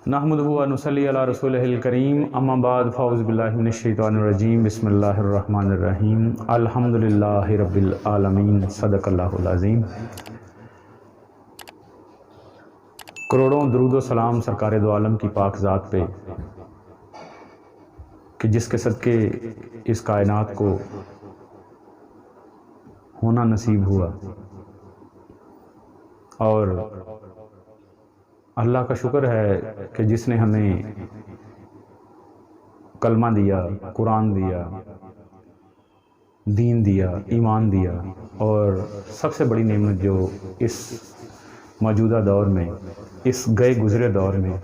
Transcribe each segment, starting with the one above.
نحمدہ و نصلی علی رسولہ الکریم، اما بعد فاعوذ باللہ من الشیطان الرجیم، بسم اللہ الرحمن الرحیم، الحمدللہ رب العالمین، صدق اللہ العظیم۔ کروڑوں درود و سلام سرکار دو عالم کی پاک ذات پہ کہ جس کے صدقے اس کائنات کو ہونا نصیب ہوا، اور اللہ کا شکر ہے کہ جس نے ہمیں کلمہ دیا، قرآن دیا، دین دیا، ایمان دیا، اور سب سے بڑی نعمت جو اس موجودہ دور میں، اس گئے گزرے دور میں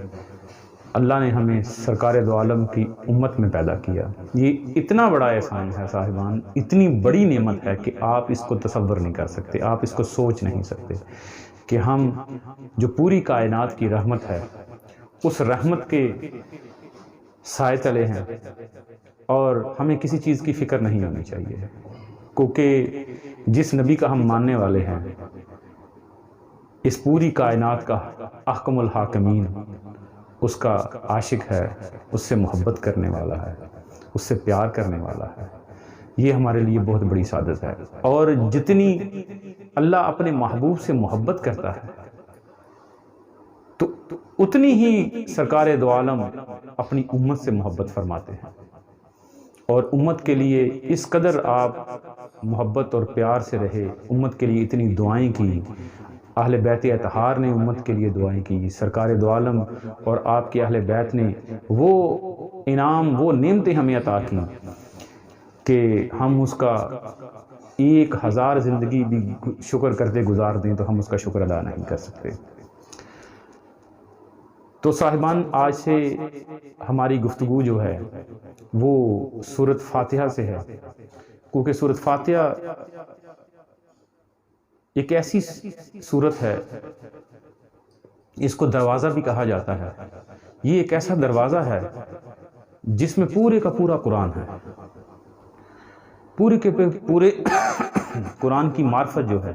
اللہ نے ہمیں سرکار دو عالم کی امت میں پیدا کیا۔ یہ اتنا بڑا احسان ہے صاحبان، اتنی بڑی نعمت ہے کہ آپ اس کو تصور نہیں کر سکتے، آپ اس کو سوچ نہیں سکتے کہ ہم جو پوری کائنات کی رحمت ہے، اس رحمت کے سائے تلے ہیں، اور ہمیں کسی چیز کی فکر نہیں ہونی چاہیے، کیونکہ جس نبی کا ہم ماننے والے ہیں، اس پوری کائنات کا احکم الحاکمین، اس کا عاشق ہے، اس سے محبت کرنے والا ہے، اس سے پیار کرنے والا ہے۔ یہ ہمارے لیے بہت بڑی سعادت ہے، اور جتنی اللہ اپنے محبوب سے محبت کرتا ہے تو اتنی ہی سرکار دو عالم اپنی امت سے محبت فرماتے ہیں، اور امت کے لیے اس قدر آپ محبت اور پیار سے رہے، امت کے لیے اتنی دعائیں کی، اہل بیت اطہار نے امت کے لیے دعائیں کی، سرکار دو عالم اور آپ کے اہل بیت نے وہ انعام، وہ نعمتیں ہمیں عطا کی کہ ہم اس کا 1000 زندگی بھی شکر کرتے گزار دیں تو ہم اس کا شکر ادا نہیں کر سکتے۔ تو صاحبان، آج سے ہماری گفتگو جو ہے وہ سورۃ فاتحہ سے ہے، کیونکہ سورۃ فاتحہ ایک ایسی سورت ہے، اس کو دروازہ بھی کہا جاتا ہے۔ یہ ایک ایسا دروازہ ہے جس میں پورے کا پورا قرآن ہے، پورے کے پورے قرآن کی معرفت جو ہے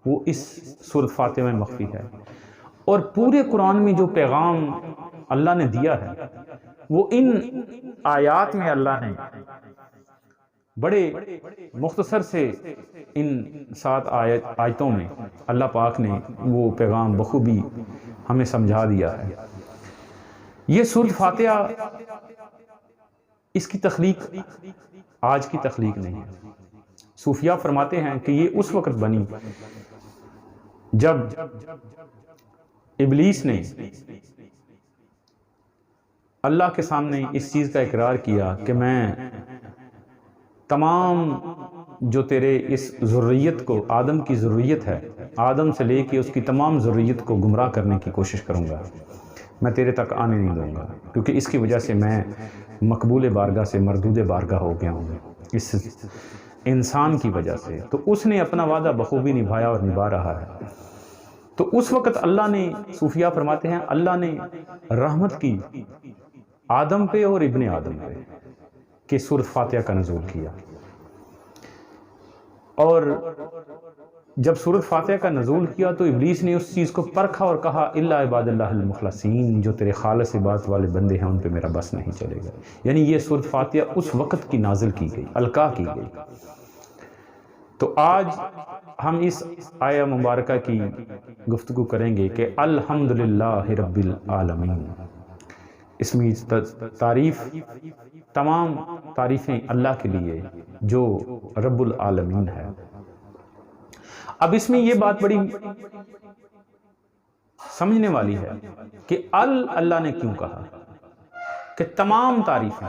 وہ اس سورۃ فاتحہ میں مخفی ہے، اور پورے قرآن میں جو پیغام اللہ نے دیا ہے وہ ان آیات میں اللہ نے بڑے مختصر سے ان 7 آیتوں میں اللہ پاک نے وہ پیغام بخوبی ہمیں سمجھا دیا ہے۔ یہ سورۃ فاتحہ، اس کی تخلیق آج کی تخلیق نہیں ہے۔ صوفیاء فرماتے ہیں کہ یہ اس وقت بنی جب ابلیس نے اللہ کے سامنے اس چیز کا اقرار کیا کہ میں تمام جو تیرے اس ذریت کو، آدم کی ذریت ہے، آدم سے لے کے اس کی تمام ذریت کو گمراہ کرنے کی کوشش کروں گا، میں تیرے تک آنے نہیں دوں گا، کیونکہ اس کی وجہ سے میں مقبول بارگاہ سے مردود بارگاہ ہو گیا ہوں اس انسان کی وجہ سے۔ تو اس نے اپنا وعدہ بخوبی نبھایا اور نبھا رہا ہے۔ تو اس وقت اللہ نے، صوفیاء فرماتے ہیں، اللہ نے رحمت کی آدم پہ اور ابن آدم پہ کہ سورۃ فاتحہ کا نزول کیا، اور جب سورۃ فاتحہ کا نزول کیا تو ابلیس نے اس چیز کو پرکھا اور کہا الا عباد اللہ المخلصین، جو تیرے خالص عبادت والے بندے ہیں ان پہ میرا بس نہیں چلے گا۔ یعنی یہ سورۃ فاتحہ اس وقت کی نازل کی گئی، القا کی گئی۔ تو آج ہم اس آیہ مبارکہ کی گفتگو کریں گے کہ الحمدللہ رب العالمین۔ اس میں تعریف، تمام تعریفیں اللہ کے لیے جو رب العالمین ہے۔ اب اس میں یہ بات بڑی سمجھنے والی ہے کہ اللہ نے کیوں کہا کہ تمام تعریفیں۔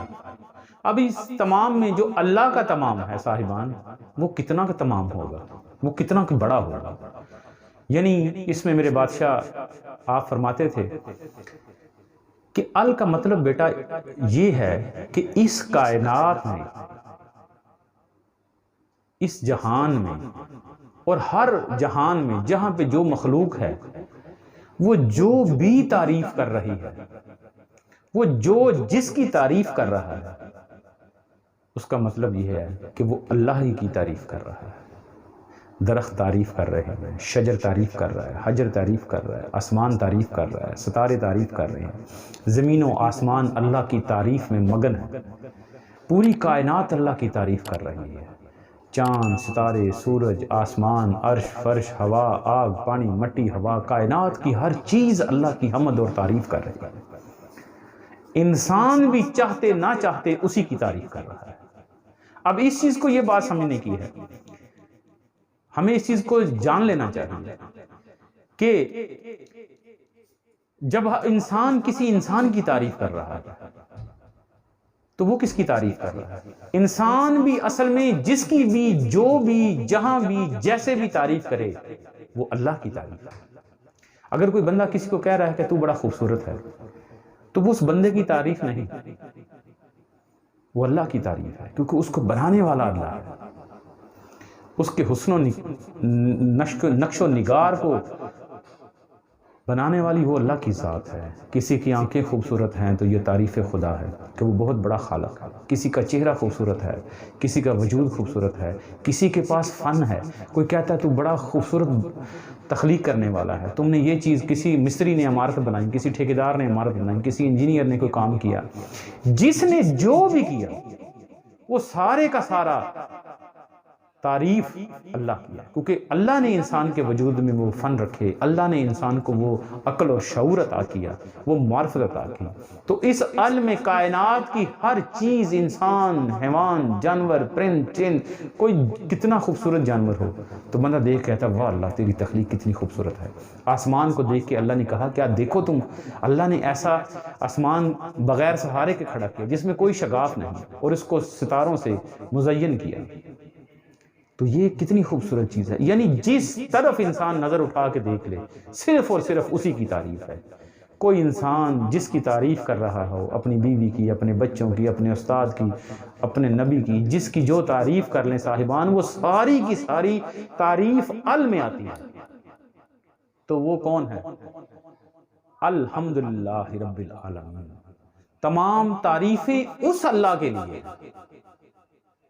اب اس تمام میں جو اللہ کا تمام ہے صاحبان، وہ کتنا کا تمام ہوگا، وہ کتنا کا بڑا ہوگا۔ یعنی اس میں میرے بادشاہ آپ فرماتے تھے کہ ال کا مطلب بیٹا یہ ہے کہ اس کائنات میں، اس جہان میں اور ہر جہان میں جہاں پہ جو مخلوق ہے، وہ جو بھی تعریف کر رہی ہے، وہ جو جس کی تعریف کر رہا ہے، اس کا مطلب یہ ہے کہ وہ اللہ ہی کی تعریف کر رہا ہے۔ درخت تعریف کر رہے ہیں، شجر تعریف کر رہا ہے، حجر تعریف کر رہا ہے، آسمان تعریف کر رہا ہے، ستارے تعریف کر رہے ہیں، زمین و آسمان اللہ کی تعریف میں مگن ہے، پوری کائنات اللہ کی تعریف کر رہی ہے، چاند، ستارے، سورج، آسمان، عرش، فرش، ہوا، آگ، پانی، مٹی، ہوا، کائنات کی ہر چیز اللہ کی حمد اور تعریف کر رہی ہے۔ انسان بھی چاہتے نہ چاہتے اسی کی تعریف کر رہا ہے۔ اب اس چیز کو یہ بات سمجھنے کی ہے، ہمیں اس چیز کو جان لینا چاہیے کہ جب انسان کسی انسان کی تعریف کر رہا ہے تو وہ کس کی تعریف کر رہا ہے؟ انسان بھی اصل میں جس کی بھی، جو بھی، جہاں بھی، جیسے بھی تعریف کرے وہ اللہ کی تعریف ہے۔ اگر کوئی بندہ کسی کو کہہ رہا ہے کہ تو بڑا خوبصورت ہے تو وہ اس بندے کی تعریف نہیں، وہ اللہ کی تعریف ہے، کیونکہ اس کو بنانے والا اللہ ہے، اس کے حسن و نقش و نگار کو بنانے والی وہ اللہ کی ذات ہے۔ کسی کی آنکھیں خوبصورت ہیں تو یہ تعریف خدا ہے کہ وہ بہت بڑا خالق ہے، کسی کا چہرہ خوبصورت ہے، کسی کا وجود خوبصورت ہے، کسی کے پاس فن ہے، کوئی کہتا ہے تو بڑا خوبصورت تخلیق کرنے والا ہے، تم نے یہ چیز، کسی مستری نے عمارت بنائی، کسی ٹھیکیدار نے عمارت بنائی، کسی انجینئر نے کوئی کام کیا، جس نے جو بھی کیا وہ سارے کا سارا تعریف اللہ کی ہے، کیونکہ اللہ نے انسان کے وجود میں وہ فن رکھے، اللہ نے انسان کو وہ عقل اور شعور عطا کیا، وہ معرفت عطا کی۔ تو اس علم کائنات کی ہر چیز، انسان، حیوان، جانور، پرند، چرند، کوئی کتنا خوبصورت جانور ہو تو بندہ دیکھ کہتا واہ اللہ تیری تخلیق کتنی خوبصورت ہے۔ آسمان کو دیکھ کے اللہ نے کہا کیا دیکھو تم، اللہ نے ایسا آسمان بغیر سہارے کے کھڑا کیا جس میں کوئی شگاف نہیں، اور اس کو ستاروں سے مزین کیا۔ تو یہ کتنی خوبصورت چیز ہے، یعنی جس طرف انسان نظر اٹھا کے دیکھ لے صرف اور صرف اسی کی تعریف ہے۔ کوئی انسان جس کی تعریف کر رہا ہو، اپنی بیوی کی، اپنے بچوں کی، اپنے استاد کی، اپنے نبی کی، جس کی جو تعریف کر لیں صاحبان، وہ ساری کی ساری تعریف ال میں آتی ہے۔ تو وہ کون ہے؟ الحمدللہ رب العالمین۔ تمام تعریفیں اس اللہ کے لیے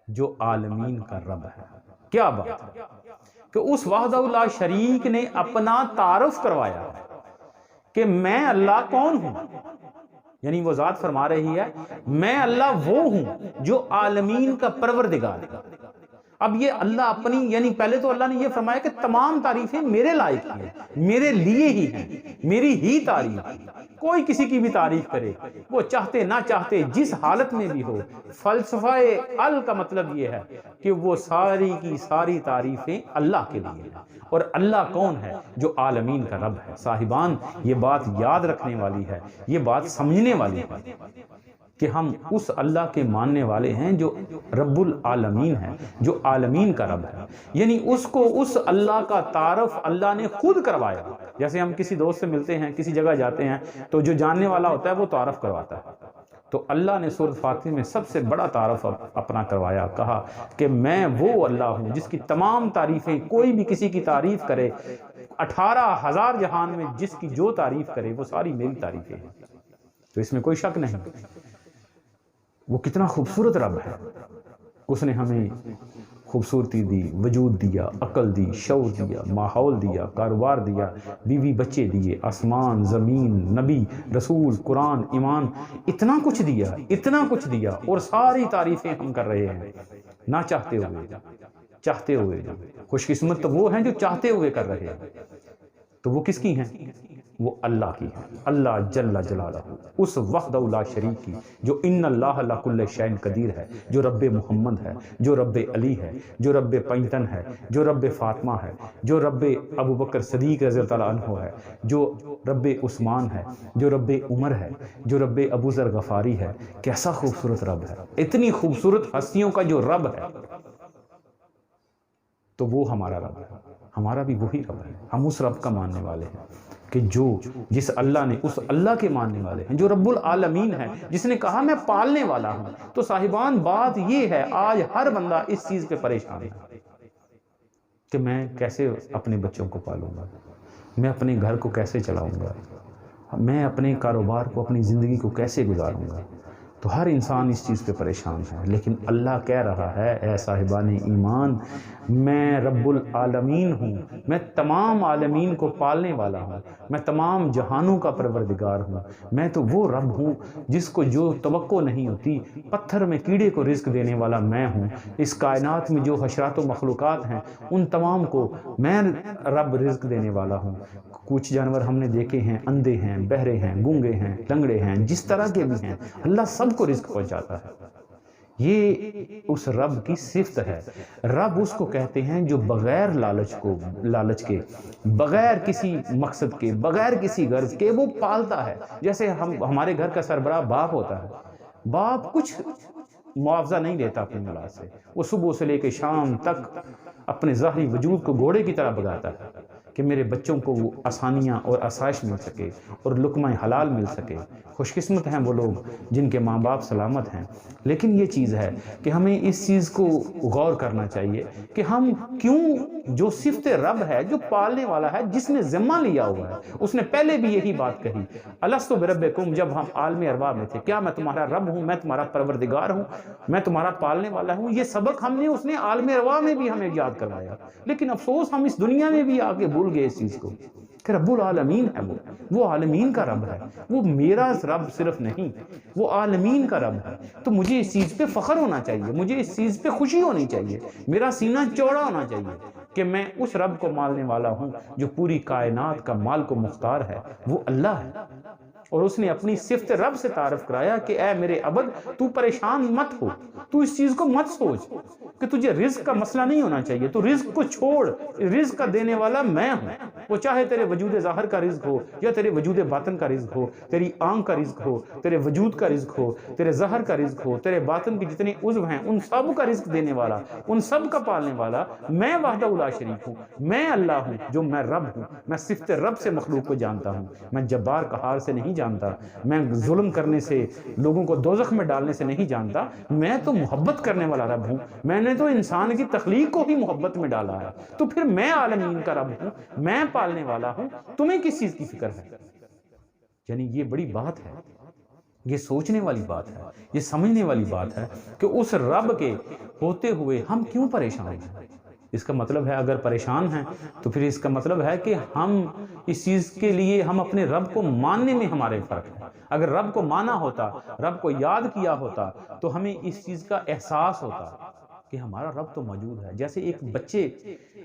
جو عالمین کا رب ہے۔ کیا بات ہے کہ اس وحدہ لا شریک نے اپنا تعارف کروایا کہ میں اللہ کون ہوں، یعنی وہ ذات فرما رہی ہے میں اللہ وہ ہوں جو عالمین کا پروردگار ہے۔ اب یہ اللہ اپنی، یعنی پہلے تو اللہ نے یہ فرمایا کہ تمام تعریفیں میرے لائق ہیں، میرے لیے ہی ہیں، میری ہی تعریف، کوئی کسی کی بھی تعریف کرے وہ چاہتے نہ چاہتے جس حالت میں بھی ہو۔ فلسفہ ال کا مطلب یہ ہے کہ وہ ساری کی ساری تعریفیں اللہ کے لیے ہیں، اور اللہ کون ہے؟ جو عالمین کا رب ہے۔ صاحبان یہ بات یاد رکھنے والی ہے، یہ بات سمجھنے والی ہے کہ ہم اس اللہ کے ماننے والے ہیں جو رب العالمین ہے، جو عالمین کا رب ہے، یعنی اس کو، اس اللہ کا تعارف اللہ نے خود کروایا۔ جیسے ہم کسی دوست سے ملتے ہیں، کسی جگہ جاتے ہیں تو جو جاننے والا ہوتا ہے وہ تعارف کرواتا ہے، تو اللہ نے سورۃ فاتح میں سب سے بڑا تعارف اپنا کروایا، کہا کہ میں وہ اللہ ہوں جس کی تمام تعریفیں، کوئی بھی کسی کی تعریف کرے 18,000 جہان میں جس کی جو تعریف کرے وہ ساری میری تعریفیں ہیں۔ تو اس میں کوئی شک نہیں، وہ کتنا خوبصورت رب ہے، اس نے ہمیں خوبصورتی دی، وجود دیا، عقل دی، شعور دیا، ماحول دیا، کاروبار دیا، بیوی بچے دیے، آسمان، زمین، نبی، رسول، قرآن، ایمان، اتنا کچھ دیا، اتنا کچھ دیا، اور ساری تعریفیں ہم کر رہے ہیں نہ چاہتے ہوئے، چاہتے ہوئے۔ خوش قسمت تو وہ ہیں جو چاہتے ہوئے کر رہے ہیں۔ تو وہ کس کی ہیں؟ وہ اللہ کی ہے، اللہ جل جلالہ، اس وحدہ لا شریک کی، جو ان اللہ علی کل شیء قدیر ہے، جو رب محمد ہے، جو رب علی ہے، جو رب پینتن ہے، جو رب فاطمہ ہے، جو رب ابو بکر صدیق رضی اللہ عنہ ہے، جو رب عثمان ہے، جو رب عمر ہے، جو رب ابو ذر غفاری ہے۔ کیسا خوبصورت رب ہے، اتنی خوبصورت ہستیوں کا جو رب ہے، تو وہ ہمارا رب ہے، ہمارا بھی وہی رب ہے۔ ہم اس رب کا ماننے والے ہیں کہ جس اللہ نے، اس اللہ کے ماننے والے ہیں جو رب العالمین ہے، جس نے کہا میں پالنے والا ہوں۔ تو صاحبان بات یہ ہے، آج ہر بندہ اس چیز پہ پریشان ہے کہ میں کیسے اپنے بچوں کو پالوں گا، میں اپنے گھر کو کیسے چلاؤں گا، میں اپنے کاروبار کو، اپنی زندگی کو کیسے گزاروں گا۔ تو ہر انسان اس چیز پہ پریشان ہے، لیکن اللہ کہہ رہا ہے اے صاحبان ایمان، میں رب العالمین ہوں، میں تمام عالمین کو پالنے والا ہوں، میں تمام جہانوں کا پروردگار ہوں، میں تو وہ رب ہوں جس کو جو توقع نہیں ہوتی، پتھر میں کیڑے کو رزق دینے والا میں ہوں، اس کائنات میں جو حشرات و مخلوقات ہیں ان تمام کو میں رب رزق دینے والا ہوں۔ کچھ جانور ہم نے دیکھے ہیں، اندھے ہیں، بہرے ہیں، گونگے ہیں، لنگڑے ہیں، جس طرح کے بھی ہیں، اللہ سب کو رزق پہنچاتا ہے۔ یہ اس رب کی صفت ہے۔ رب اس کو کہتے ہیں جو بغیر لالچ کے، بغیر کسی مقصد کے، بغیر کسی غرض کے وہ پالتا ہے۔ جیسے ہمارے گھر کا سربراہ باپ ہوتا ہے، باپ کچھ معاوضہ نہیں لیتا اپنی اولاد سے، وہ صبح سے لے کے شام تک اپنے ظاہری وجود کو گھوڑے کی طرح بگاتا ہے کہ میرے بچوں کو وہ آسانیاں اور آسائش مل سکے اور لقمہ حلال مل سکے۔ خوش قسمت ہیں وہ لوگ جن کے ماں باپ سلامت ہیں۔ لیکن یہ چیز ہے کہ ہمیں اس چیز کو غور کرنا چاہیے کہ ہم کیوں، جو صفت رب ہے، جو پالنے والا ہے، جس نے ذمہ لیا ہوا ہے، اس نے پہلے بھی یہی بات کہی، الستُ بربکم، جب ہم عالم ارواح میں تھے، کیا میں تمہارا رب ہوں، میں تمہارا پروردگار ہوں، میں تمہارا پالنے والا ہوں۔ یہ سبق اس نے عالم ارواح میں بھی ہمیں یاد کروایا، لیکن افسوس ہم اس دنیا میں بھی آگے بھول گئے اس چیز کو کہ رب العالمین ہے، وہ عالمین کا رب ہے، وہ میرا رب صرف نہیں، وہ عالمین کا رب ہے۔ تو مجھے اس چیز پہ فخر ہونا چاہیے، مجھے اس چیز پہ خوشی ہونی چاہیے، میرا سینہ چوڑا ہونا چاہیے کہ میں اس رب کو ماننے والا ہوں جو پوری کائنات کا مالک و مختار ہے، وہ اللہ ہے۔ اور اس نے اپنی صفت رب سے تعارف کرایا کہ اے میرے عبد، تو پریشان مت ہو، تو اس چیز کو مت سوچ کہ تجھے رزق کا مسئلہ نہیں ہونا چاہیے، تو رزق کو چھوڑ، رزق کا دینے والا میں ہوں۔ وہ چاہے تیرے وجود ظاہر کا رزق ہو یا تیرے وجود باطن کا رزق ہو، تیری آنکھ کا رزق ہو، تیرے وجود کا رزق ہو، تیرے ظاہر کا رزق ہو، تیرے باطن کے جتنے عضو ہیں ان سب کا رزق دینے والا، ان سب کا پالنے والا میں وحدہ لا شریک ہوں، میں اللہ ہوں جو میں رب ہوں۔ میں صفت رب سے مخلوق کو جانتا ہوں، میں جبار قہار سے نہیں جانتا، میں ظلم کرنے سے، لوگوں کو دوزخ میں ڈالنے سے نہیں جانتا، میں تو محبت کرنے والا رب ہوں۔ میں نے تو انسان کی تخلیق کو ہی محبت میں ڈالا ہے، تو پھر میں عالمین کا رب ہوں، میں پالنے والا ہوں، تمہیں کس چیز کی فکر ہے؟ یعنی یہ بڑی بات ہے، یہ سوچنے والی بات ہے، یہ سمجھنے والی بات ہے کہ اس رب کے ہوتے ہوئے ہم کیوں پریشان ہیں۔ اس کا مطلب ہے اگر پریشان ہیں تو پھر اس کا مطلب ہے کہ ہم اس چیز کے لیے ہم اپنے رب کو ماننے میں ہمارے فرق ہے۔ اگر رب کو مانا ہوتا، رب کو یاد کیا ہوتا تو ہمیں اس چیز کا احساس ہوتا کہ ہمارا رب تو موجود ہے۔ جیسے ایک بچے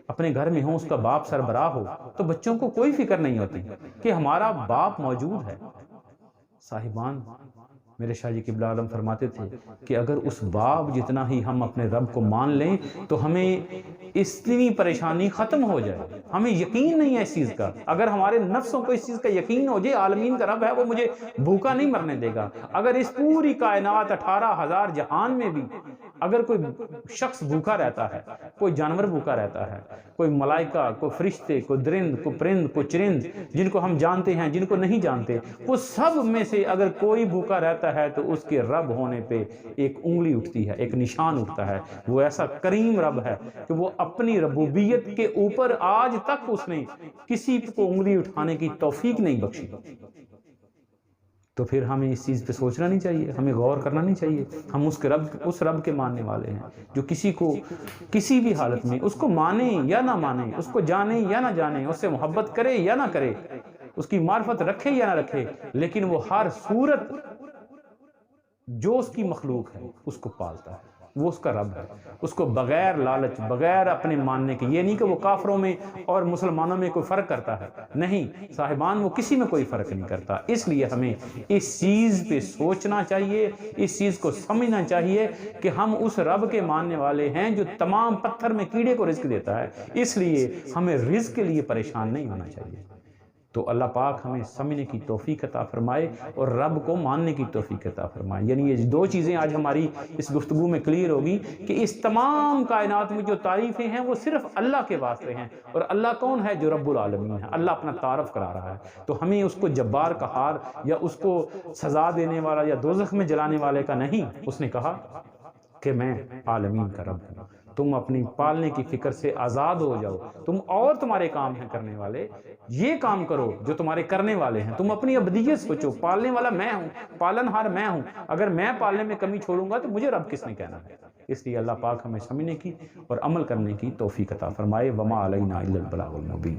اپنے گھر میں ہوں، اس کا باپ سربراہ ہو تو بچوں کو کوئی فکر نہیں ہوتی کہ ہمارا باپ موجود ہے۔ صاحبان، میرے شاہ جی قبلہ عالم فرماتے تھے کہ اگر اس باپ جتنا ہی ہم اپنے رب کو مان لیں تو ہمیں اتنی پریشانی ختم ہو جائے۔ ہمیں یقین نہیں ہے اس چیز کا، اگر ہمارے نفسوں کو اس چیز کا یقین ہو جائے عالمین کا رب ہے، وہ مجھے بھوکا نہیں مرنے دے گا۔ اگر اس پوری کائنات 18,000 جہان میں بھی اگر کوئی شخص بھوکا رہتا ہے، کوئی جانور بھوکا رہتا ہے، کوئی ملائکہ، کوئی فرشتے، کوئی درند، کوئی پرند، کوئی چرند، جن کو ہم جانتے ہیں، جن کو نہیں جانتے، وہ سب میں سے اگر کوئی بھوکا رہتا ہے تو اس کے رب ہونے پہ ایک انگلی اٹھتی ہے، ایک نشان اٹھتا ہے۔ وہ ایسا کریم رب ہے کہ وہ اپنی ربوبیت کے اوپر آج تک اس نے کسی کو انگلی اٹھانے کی توفیق نہیں بخشی۔ تو پھر ہمیں اس چیز پہ سوچنا نہیں چاہیے، ہمیں غور کرنا نہیں چاہیے۔ ہم اس رب کے ماننے والے ہیں جو کسی کو کسی بھی حالت میں، اس کو مانیں یا نہ مانیں، اس کو جانیں یا نہ جانیں، اس سے محبت کرے یا نہ کرے، اس کی معرفت رکھے یا نہ رکھے، لیکن وہ ہر صورت جو اس کی مخلوق ہے اس کو پالتا ہے، وہ اس کا رب ہے۔ اس کو بغیر لالچ، بغیر اپنے ماننے کے، یہ نہیں کہ وہ کافروں میں اور مسلمانوں میں کوئی فرق کرتا ہے، نہیں صاحبان، وہ کسی میں کوئی فرق نہیں کرتا۔ اس لیے ہمیں اس چیز پہ سوچنا چاہیے، اس چیز کو سمجھنا چاہیے کہ ہم اس رب کے ماننے والے ہیں جو تمام پتھر میں کیڑے کو رزق دیتا ہے، اس لیے ہمیں رزق کے لیے پریشان نہیں ہونا چاہیے۔ تو اللہ پاک ہمیں سمجھنے کی توفیق عطا فرمائے اور رب کو ماننے کی توفیق عطا فرمائے۔ یعنی یہ دو چیزیں آج ہماری اس گفتگو میں کلیئر ہوگی کہ اس تمام کائنات میں جو تعریفیں ہیں وہ صرف اللہ کے واسطے ہیں، اور اللہ کون ہے؟ جو رب العالمین ہے۔ اللہ اپنا تعارف کرا رہا ہے، تو ہمیں اس کو جبار قہار یا اس کو سزا دینے والا یا دوزخ میں جلانے والے کا نہیں، اس نے کہا کہ میں عالمین کا رب ہوں۔ تم اپنی پالنے کی فکر سے آزاد ہو جاؤ، تم اور تمہارے کام ہیں کرنے والے، یہ کام کرو جو تمہارے کرنے والے ہیں، تم اپنی ابدیت سوچو، پالنے والا میں ہوں، پالن ہار میں ہوں، اگر میں پالنے میں کمی چھوڑوں گا تو مجھے رب کس نے کہنا ہے؟ اس لیے اللہ پاک ہمیں سمجھنے کی اور عمل کرنے کی توفیق عطا فرمائے۔ وما علینا الا البلاغ المبین۔